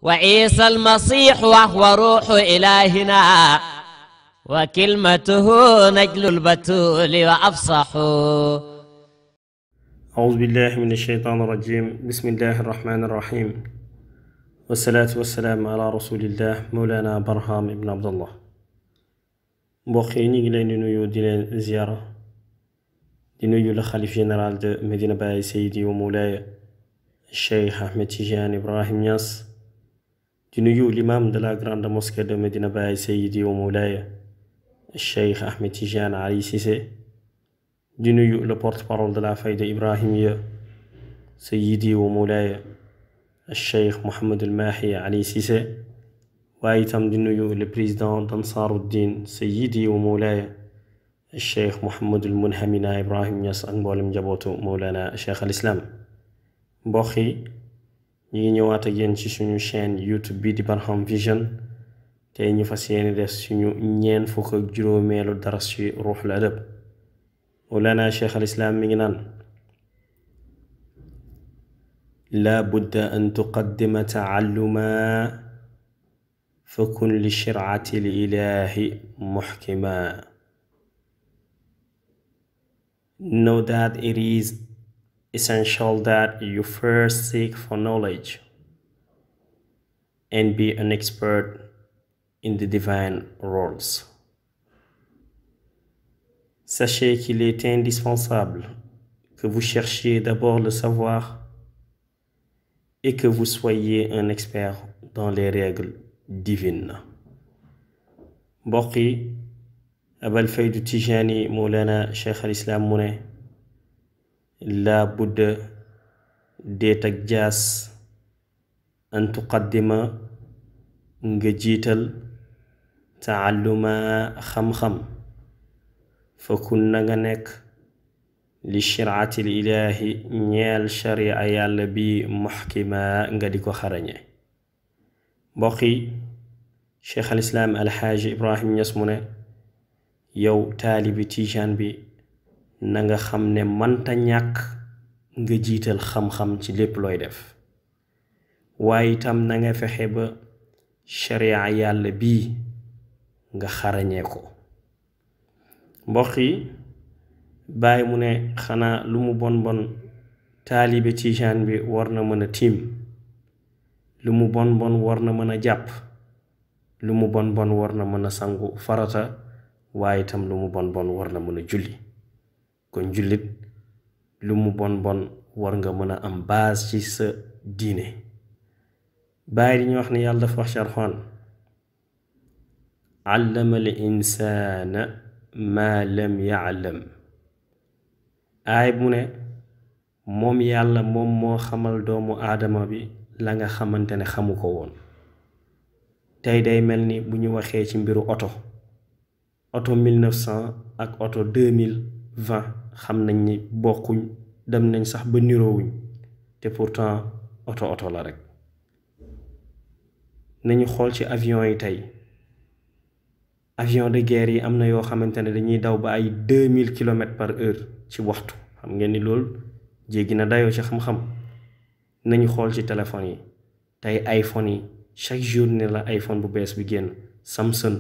وعيسى المسيح وهو روح إلهنا وكلمته نجل البتول وأفصح. أعوذ بالله من الشيطان الرجيم. بسم الله الرحمن الرحيم، والصلاة والسلام على رسول الله مولانا برهام ابن عبد الله. mbokk yi ñu ngi leen di nuyu di leen ziyaara di nuyu le xalif général de Medina Baye Seydi wa Moulaya Cheikh Ahmed Tidiane Ibrahim Niass, di nuyu l'imam de la grande mosquée de Medina Baye Seydi wa Moulaya Cheikh Ahmed Tidiane Ali Cissé, di nuyu le porte-parole de la Fayda Ibrahimiya Seydi wa Moulaya Cheikh Mohamed El Mahi Ali Cissé, waaye itam di nuyu le président d'Ansaruddin Seydi wa Moulaya Cheikh Mohammedul Munhamina Ibrahim Niass ak mboolem njabootu Mawlana Cheikh al Islam. mbokk yi ñu ngi ñëwaat ak yéen ci suñu chaîne YouTube bi di Barham Vision, tey ñu fas yéene def suñu ñeen fukk ak juróomeelu daras ci ruuxul adab. Mawlana Cheikh al Islam mi ngi naan: la budda an tuqaddima taalluma fakun li shir'ati l-ilahi muhkima. Know that it is essential that you first seek for knowledge and be an expert in the divine rules. Sachez qu'il est indispensable que vous cherchiez d'abord le savoir et que vous soyez un expert dans les règles divines. mbokk yi, abal faydu Tijani Mawlana Cheikh al Islam mu ne: laa budda deet ak jaas an tuqaddima nga jiital taalluma xam-xam fakun na nga nekk li shir'ati l-ilahi ñeel sharia yàlla bi muhkima nga di ko xarañe. mbokk yi, Cheikh al Islam alxaaji Ibrahim Niass mu ne: yow taalibi Tijaan bi na nga xam ne manta ñàkk nga jiital xam-xam ci lépp looy def, waaye itam na nga fexe ba sharia yàlla bii nga xarañee ko. mbokk yi, bàyyi mu ne xanaa lu mu bon bon taalibi Tijaan bi war na mën a tiim, lu mu bon bon war na mën a jàpp, lu mu bon bon war na mën a sangu farata, waaye itam lu mu bon bon war na mën a julli. kon jullit lu mu bon bon war nga mën a am base ci sa diine. bàyyi di ñu wax ne yàlla dafa wax ci Alxuraan: allama al insaana maa lam ya'lam. aay mu ne moom yàlla moom moo xamal doomu aadama bi la nga xamante ne xamu ko woon. tey day mel ni bu ñu waxee ci mbiru oto 1900 ak oto 2020 xam nañ ni bokkuñ, dem nañ sax ba niroowuñ, te pourtant oto la rek. nañu xool ci avion yi tey, avion de guerre yi am na yoo xamante ne dañuy daw ba ay 2000 kilomètres par heure ci waxtu. xam ngeen ni loolu jéggi na dayoo ci xam-xam. nañu xool ci téléphone yi tey, iPhone yi chaque jour ne la iPhone bu bees bi génn, Samsung,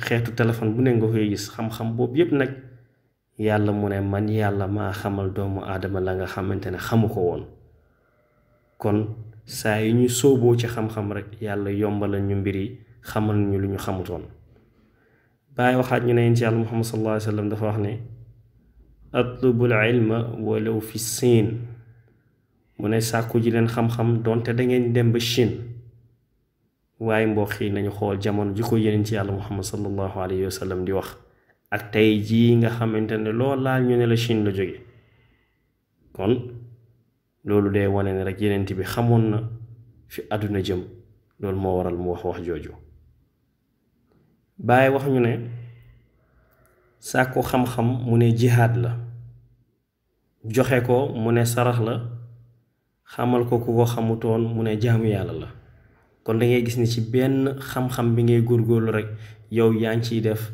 xeetu téléphone bu ne nga koy gis. xam-xam boobu yépp nag yàlla mu ne man yàlla maa xamal doomu aadama la nga xamante ne xamu ko woon. kon saa yi ñu sóoboo ci xam-xam rek yàlla yombalal ñu mbir yi, xamal ñu lu ñu xamutoon. bàyyi waxaat ñu ne yonent yàlla Muhammad sallallahu alayhi wa sallam dafa wax ne: atlubul ilma walaw fi Siin. mu ne sàkku ji leen xam-xam donte da ngeen dem ba Chine. waaye mbokk yi, nañu xool jamono ji ko yonent yàlla Muhammad sallallahu alayhi wa sallam di wax ak tey jii nga xamante ne loolu laal ñu ne la Chine la jóge. kon loolu day wane ne rek yonent bi xamoon na fi àdduna jëm. loolu moo waral mu wax jooju. Baay wax ñu ne sàkku xam-xam mu ne jihaad la, joxe ko mu ne sarax la, xamal ko ku ko xamutoon mu ne jaamu yàlla la. kon da ngay gis ni ci benn xam-xam bi ngay góorgóorlu rek yow yaa ngi ciy def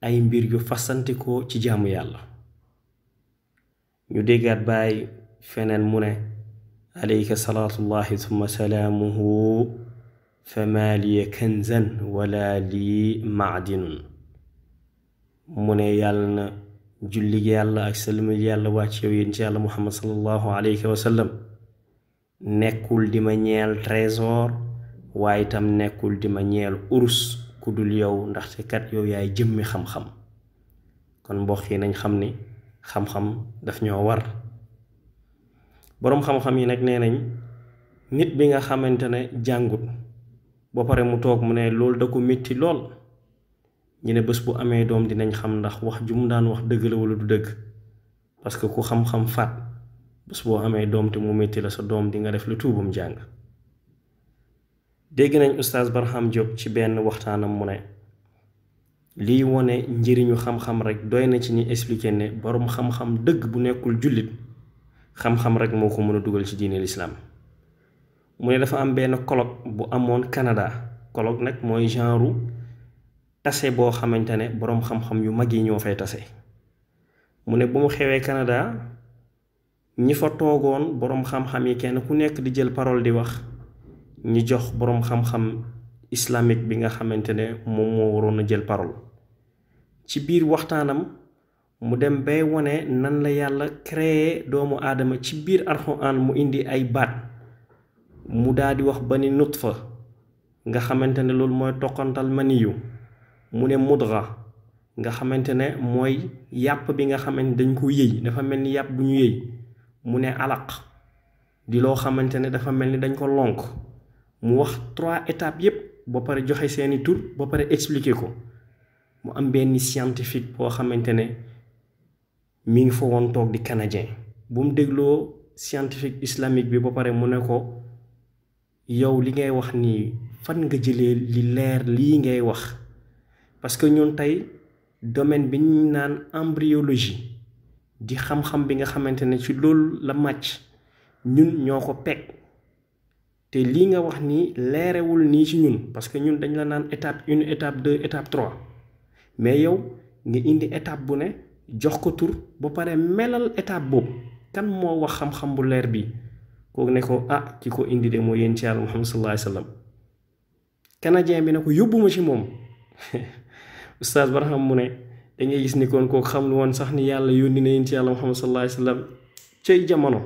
ay mbir yu fasantikoo ci jaamu yàlla. ñu déggaat Baay feneen mu ne: alayka salaatullahi thumma salaamuhu fama liya kanzan wala lii maadinun mu ne yàlla na julli yàlla ak salma yàlla wàcc yow yéen ci yàlla muhammad sallallahu alayhi wa sallam nekkul di ma ñeel trésor waaye itam nekkul di ma ñeel urus ku dul yow ndaxte kat yow yaay jëmmi xam-xam kon mbokk yi nañ xam ni xam-xam daf ñoo war boroom xam-xam yi nag nee nañ nit bi nga xamante ne jàngut ba pare mu toog mu ne loolu da ko métti lool ñu ne bés bu amee doom dinañ xam ndax wax ju mu daan wax dëgg la wala du dëgg parce que ku xam-xam faat bés boo amee doom te mu métti la sa doom di nga def lu tuubam jàng dégg nañ Oustaz Barham Diop ci benn waxtaanam mu ne liy wone njëriñu xam-xam rek doy na ci ñi expliquer ne boroom xam-xam dëgg bu nekkul jullit xam-xam rek moo ko mën a dugal ci diine lislaam mu ne dafa am benn colloque bu amoon Canada colloque nag mooy genre tase boo xamante ne boroom xam-xam yu mag yi ñoo fay tase mu ne bu mu xewee Canada ñi fa toogoon boroom xam-xam yi kenn ku nekk di jël parole di wax ñi jox boroom xam-xam islamique bi nga xamante ne moom moo waroon a jël parole ci biir waxtaanam mu dem bay wone nan la yàlla créé doomu aadama ci biir alxuraan mu indi ay baat mu daal di wax ba ni nutfa nga xamante ne loolu mooy toqantal maniyu mu ne mudra nga xamante ne mooy yàpp bi nga xamante dañ ko yëy dafa mel ni yàpp bu ñu yëy mu ne alaq di loo xamante ne dafa mel ni dañ ko lonk mu wax 3 étapes yépp ba pare joxe seeni tur ba pare expliquer ko mu am benn scientifique boo xamante ne mi ngi fa woon toog di canadien bu mu dégloo scientifique islamique bi ba pare mu ne ko yow li ngay wax nii fan nga jëlee li leer lii ngay wax parce que ñun tey domaine bi ñu naan embryologie di xam-xam bi nga xamante ne ci loolu la màcc ñun ñoo ko peg te lii nga wax nii leerewul nii ci ñun parce que ñun dañ la naan étape 1 étape 2 étape 3 mais yow nga indi étape bu ne jox ko tur ba pare melal étape boobu kan moo wax xam-xam bu leer bi kooku ne ko ki ko indi de mooy yéen ci yàlla Muhammad sallallahu alayhi wa sallam canadien bi ne ko yóbbuma ci moom Oustaz Barham mu ne dangay gis ni kon kooku xam lu woon sax ni yàlla yónni na yéen ci yàlla Muhammad sallallahu alayhi wa sallam cay jamono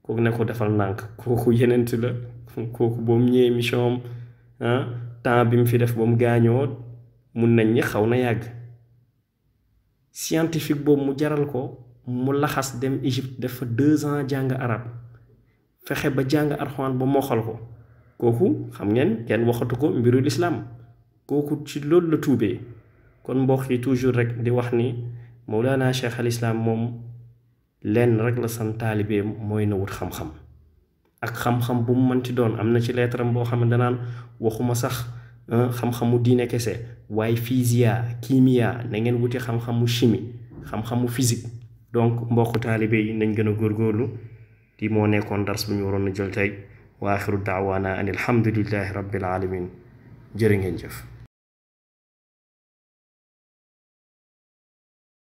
kooku ne ko defal nànk kooku yenent la kooku ba mu ñëwee mission am temps bi mu fi def ba mu gaañoo mun nañ ñi xaw na yàgg scientifique boobu mu jaral ko mu laxas dem Égypte def fa 2 ans jàng arab fexe ba jàng alxuraan ba moxal ko kooku xam ngeen kenn waxatu ko mbiru lislaam kooku ci loolu la tuubee kon mbokk yi toujours rek di wax ni Mawlana Cheikh al Islam moom lenn rek la sant taalibeem mooy na wut xam-xam ak xam-xam bu mu mënti doon am na ci leetaram boo xam ne danaan waxuma sax xam-xamu diine kese waaye physiya kimia na ngeen wuti xam-xamu chimie xam-xamu physique donc mbokku taalibe yi nañ gën a góorgóorlu di moo nekkoon dars bu ñu waroon a jël tey wa axiru daawaana an alhamdulillahi rabbil alamin jërë ngeen jëf